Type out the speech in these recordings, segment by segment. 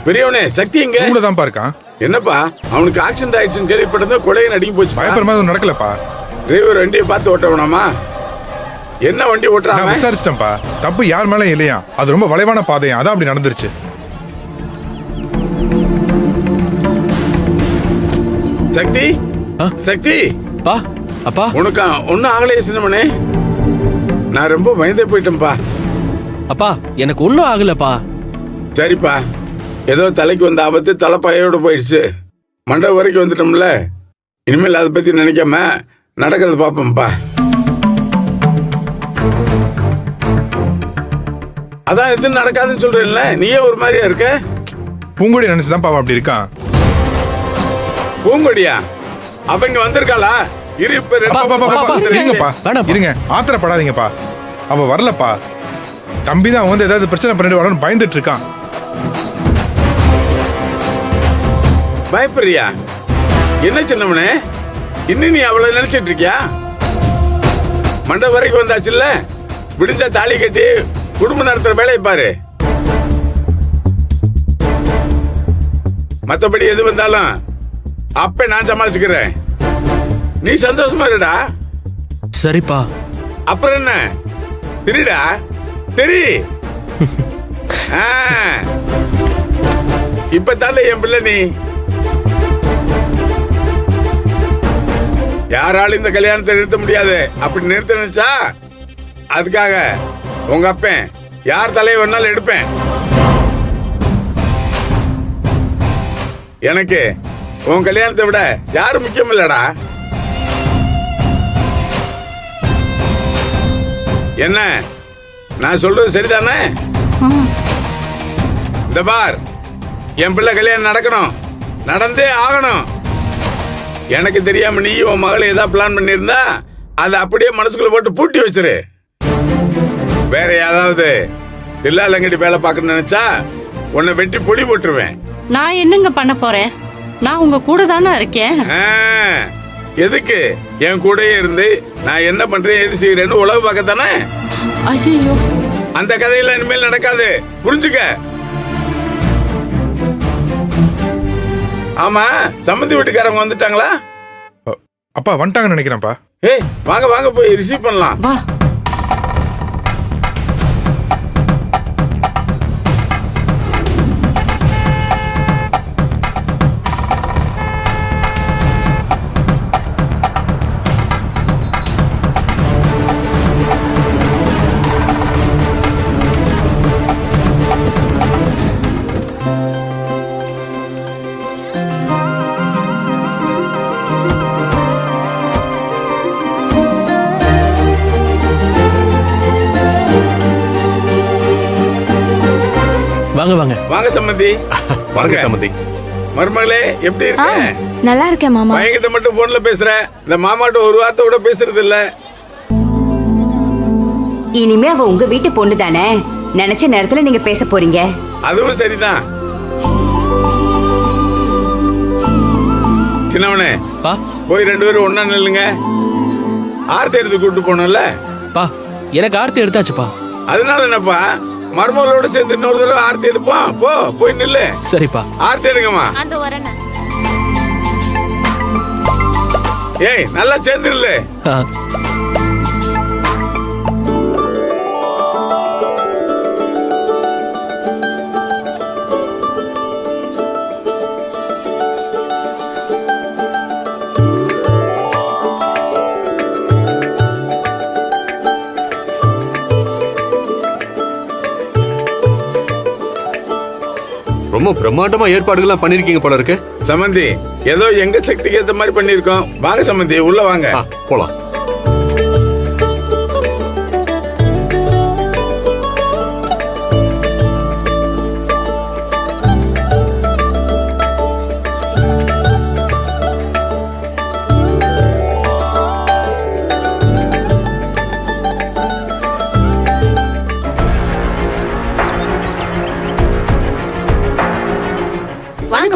பெரியவனே சக்தி எங்க? ரூம்ல தான்ப்பா இருக்கான். என்னப்பா அவனுக்கு ஆக்சிடென்ட் ஆயிடுச்சுன்னு கேள்விப்பட்டது, கொலையை நடுங்கி போச்சு. பயப்படுற மாதிரி நடக்கலப்பா. டிரைவர் வண்டியை பார்த்து ஓட்ட வேணாமா? என்ன வண்டி ஓட்டுறாங்க? நான் விசாரிச்சிட்டேன்ப்பா. தப்பு யார் மேலே இல்லையா, அது ரொம்ப வளைவான பாதையா, அதான் அப்படி நடந்துருச்சு. சக்தி சக்தி பா அப்பா உனக்கு ஒன்னும் ஆகலையே சின்னமனே? நான் ரொம்ப பயந்தே போயிட்டேன்ப்பா. அப்பா எனக்கு ஒன்றும் ஆகலப்பா. சரிப்பா, ஏதோ தலைக்கு வந்த ஆபத்து தலைப்பாயோட போயிடுச்சு. மண்டபம் வரைக்கும் வந்துட்டோம்ல, இனிமேல் அதை பத்தி நினைக்காம நடக்கிறத பார்ப்போம்ப்பா. அதான் எதுவும் நடக்காதுன்னு சொல்றேன்ல, நீயே ஒரு மாதிரியா இருக்க. பூங்கொடி நினைச்சுதான் பாவம் அப்படி இருக்கான். பூங்கொடியா? அப்ப இங்க வந்திருக்காளா? இரு, இப்ப இருங்கப்பா, இருங்க, ஆத்திரப்படாதீங்கப்பா. அவ வரலப்பா. தம்பிதான் வந்து ஏதாவது பிரச்சனை பண்ணிட்டு வரணும்னு பயந்துட்டு இருக்கான். பயப்படுறியா? என்ன சின்னவனே, இன்னும் நீ அவளை நினைச்சிட்டு இருக்கியா? மண்டபம் வரைக்கும் வந்தாச்சுல்ல, விடிஞ்சா தாலி கட்டி குடும்பம் நடத்துற வேலையை பாரு. மத்தபடி எது வந்தாலும் அப்ப நான் சமாளிச்சுக்கிறேன். நீ சந்தோஷமா இருடா. சரிப்பா. அப்புறம் என்ன, தெரிடா தெரி. இப்ப தானே என் பிள்ளை நீ. யாராலும் இந்த கல்யாணத்தை நிறுத்த முடியாது. அப்படி நிறுத்த நினைச்சா அதுக்காக உங்க அப்பன் யார் தலையை வேணாலும் எடுப்பேன். எனக்கு உன் கல்யாணத்தை விட யாரும் முக்கியம் இல்லடா. என்ன நான் சொல்றது சரிதானே? இந்த பார், என் பிள்ளை கல்யாணம் நடக்கணும், நடந்தே ஆகணும். எனக்கு தெரியாம நீ உன் மகளை ஏதாவது பிளான் பண்ணியிருந்தா அதை அப்படியே மனசுக்குள்ள போட்டு பூட்டி வச்சிரு. வேற ஏதாவது தில்லாலங்கடி வேலை பார்க்கணும்னு நினைச்சா உன்னை வெட்டி பொடி போட்டுருவேன். நான் என்னங்க பண்ண போறேன்? நான் உங்க கூட தானே இருக்கேன். எதுக்கு என் கூடயே இருந்து நான் என்ன பண்றேன் எது செய்யறேன்னு உழவு பார்க்கத்தானே? ஐயோ, அந்த கதையெல்லாம் இனிமேல் நடக்காது, புரிஞ்சுக்க. ஆமா, சம்மந்தி வீட்டுக்காரங்க வந்துட்டாங்களா? அப்பா வந்துட்டாங்கன்னு நினைக்கிறேன்ப்பா. ஏய் வாங்க வாங்க, போய் ரிசீவ் பண்ணலாம். வா. வாங்க வாங்க வாங்க சம்மந்தி. வாங்க சம்மந்தி. மருமகளே எப்படி இருக்க? நல்லா இருக்கேன் மாமா. பையன்கிட்ட மட்டும் போன்ல பேசுற, இந்த மாமாட்ட ஒரு வார்த்தை கூட பேசுறது இல்ல. இனிமே அவ உங்க வீட்டு பொண்ணு தானே, நினைச்ச நேரத்துல நீங்க பேச போறீங்க. அதுவும் சரிதான். சின்னவனே போய் 2 பேரும் ஒன்னா நில்லுங்க. ஆர்த்தி எடுத்து கூட்டு போனோம்ல. பா எனக்கு ஆர்த்தி எடுத்தாச்சுப்பா. அதனால என்னப்பா, மருமகளோட சேர்ந்து இன்னொரு தடவை ஆர்த்தி எடுப்போம். போய் நில்லு. சரிப்பா. ஆர்த்தி எடுங்கம்மா. அந்த வரேன். ஏய் நல்லா சேர்ந்து நில்லு. ரொம்ப பிரம்மாண்டமா ஏற்பாடுகள் பண்ணிருக்கீங்க போல இருக்கு. சம்மந்தி ஏதோ எங்க சக்திக்கு ஏத்த மாதிரி பண்ணிருக்கோம். வாங்க சம்மந்தி, உள்ள வாங்க. போலாம்.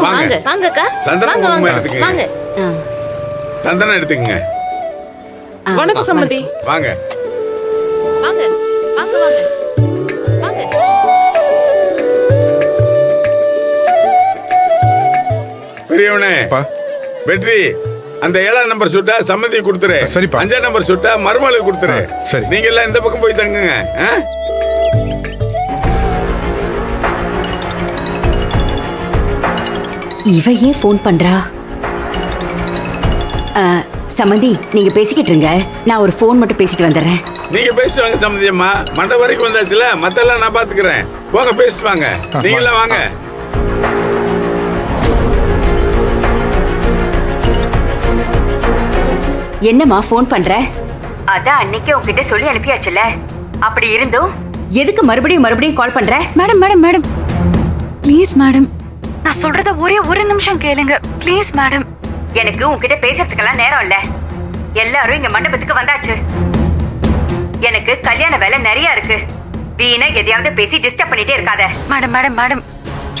வாங்க வாங்கக்கா. சந்தனம் வாங்க எடுத்துக்கங்க. வாங்க. சந்தனம் எடுத்துக்கங்க. வணக்கம் சம்மந்தி. வாங்க வாங்க வாங்க வாங்க வாங்க. பெரியவனே அப்பா வெற்றி அந்த 7ஆம் நம்பர் சூட்டா சம்மதி கொடுத்துரு. சரிப்பா. 5ஆம் நம்பர் சூட்டா மருமகளுக்கு கொடுத்துரு. சரி. நீங்க எல்லாம் இந்த பக்கம் போய் தங்குங்க. ஆ? இவ ஏன் ஃபோன் பண்றா? சமந்தி நீங்க பேசிக்கிட்டு இருங்க, நான் ஒரு ஃபோன் மட்டும் பேசிட்டு வந்துடுறேன். நீங்க பேசிட்டு வாங்க சம்மதி அம்மா. மண்டை வரைக்கும் வந்தாச்சுல, மத்தெல்லாம் நான் பாத்துக்கிறேன். போங்க பேசிட்டு வாங்க. நீங்க எல்லாம் வாங்க. என்னம்மா ஃபோன் பண்ற? அதான் அன்னைக்கே உன்கிட்ட சொல்லி அனுப்பியாச்சுல. அப்படி இருந்தும் எதுக்கு மறுபடியும் மறுபடியும் கால் பண்ற? Madam madam madam please madam, நான் சொல்றத ஒரே ஒரு நிமிஷம் கேளுங்க ப்ளீஸ் மேடம். எனக்கு உன்கிட்ட பேசுறதுக்கெல்லாம் நேரம் இல்ல. எல்லாரும் இங்க மண்டபத்துக்கு வந்தாச்சு. எனக்கு கல்யாண வேலை நிறைய இருக்கு. வீணா எதையாவது பேசி டிஸ்டர்ப் பண்ணிட்டே இருக்காத. மேடம் மேடம் மேடம்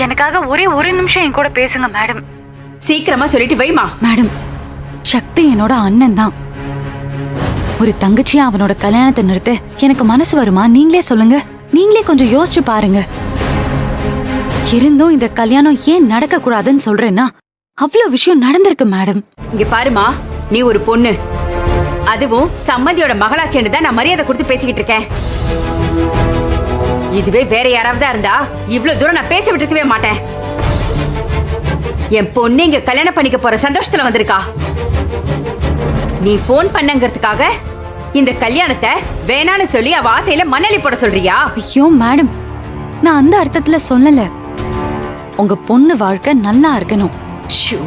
எனக்காக ஒரே ஒரு நிமிஷம் என் கூட பேசுங்க மேடம். சீக்கிரமா சொல்லிட்டு வைமா. மேடம், சக்தி என்னோட அண்ணன் தான். ஒரு தங்கச்சியா அவனோட கல்யாணத்தை நிறுத்த எனக்கு மனசு வருமா? நீங்களே சொல்லுங்க. நீங்களே கொஞ்சம் யோசிச்சு பாருங்க. இருந்தும் இந்த கல்யாணம் ஏன் நடக்க கூடாதுன்னு சொல்றேன்னா அவ்வளவு விஷயம் நடந்திருக்கு மேடம். இங்க பாருமா, நீ ஒரு பொண்ணு, அதுவும் சம்மந்தியோட மகளாச்சேன்னு தான் நான் மரியாதை கொடுத்து பேசிக்கிட்டு இருக்கேன். இதுவே வேற யாராவதா இருந்தா இவ்வளவு தூரம் நான் பேச விட்டுருக்கவே மாட்டேன். என் பொண்ணு இங்க கல்யாணம் பண்ணிக்க போற சந்தோஷத்துல வந்திருக்கா. நீ போன் பண்ணங்கிறதுக்காக இந்த கல்யாணத்தை வேணான்னு சொல்லி அவ ஆசையில மண்ணலி போட சொல்றியா? ஐயோ மேடம், நான் அந்த அர்த்தத்துல சொல்லல. உங்க பொண்ணு வாழ்க்கை நல்லா இருக்கணும். ஷூ,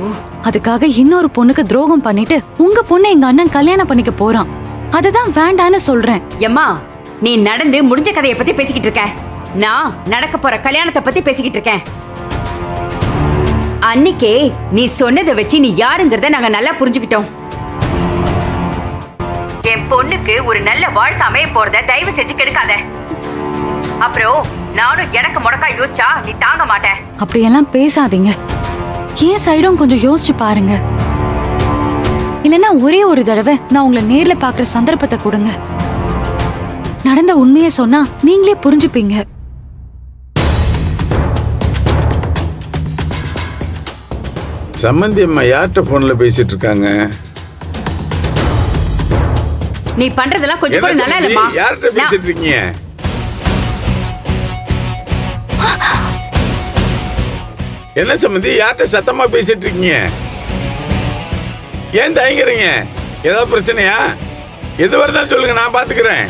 அதுக்காக இன்னொரு பொண்ணுக்கு துரோகம் பண்ணிட்டு உங்க பொண்ணை எங்க அண்ணன் கல்யாணம் பண்ணிக்க போறான். அததான் வேண்டான்னு சொல்றேன். எம்மா, நீ நடந்து முடிஞ்ச கதையை பத்தி பேசிக்கிட்டு இருக்க. நான் நடக்க போற கல்யாணத்தை பத்தி பேசிக்கிட்டு இருக்கேன். அன்னிக்கே நீ சொன்னதை வச்சு நீ யாருங்கிறத நாங்க நல்லா புரிஞ்சுக்கிட்டோம். என் பொண்ணுக்கு ஒரு நல்ல வாழ்க்கை அமைய போறத தயவு செஞ்சு கெடுக்காத. அப்புறம் நானும் எனக்கு முடக்கா யோசிச்சா நீ தாங்க மாட்ட. அப்படியெல்லாம் பேசாதீங்க. ஏன் சைடும் கொஞ்சம் யோசிச்சு பாருங்க. இல்லனா ஒரே ஒரு தடவை நான் உங்களை நேர்ல பாக்குற சந்தர்ப்பத்தை கொடுங்க. நடந்த உண்மையை சொன்னா நீங்களே புரிஞ்சுப்பீங்க. சம்மந்தி அம்மா யார்கிட்ட போன்ல பேசிட்டு இருக்காங்க? நீ பண்றதெல்லாம் கொஞ்சம் கூட நல்லா இல்லம்மா. யார்கிட்ட பேசிட்டு இருக்கீங்க? என்ன சம்மந்தி, யார்கிட்ட சத்தமா பேசிட்டு இருக்கீங்க? ஏன் தயங்குறீங்க? ஏதாவது பிரச்சனையா? எது வருதான்னு சொல்லுங்க, நான் பாத்துக்கிறேன்.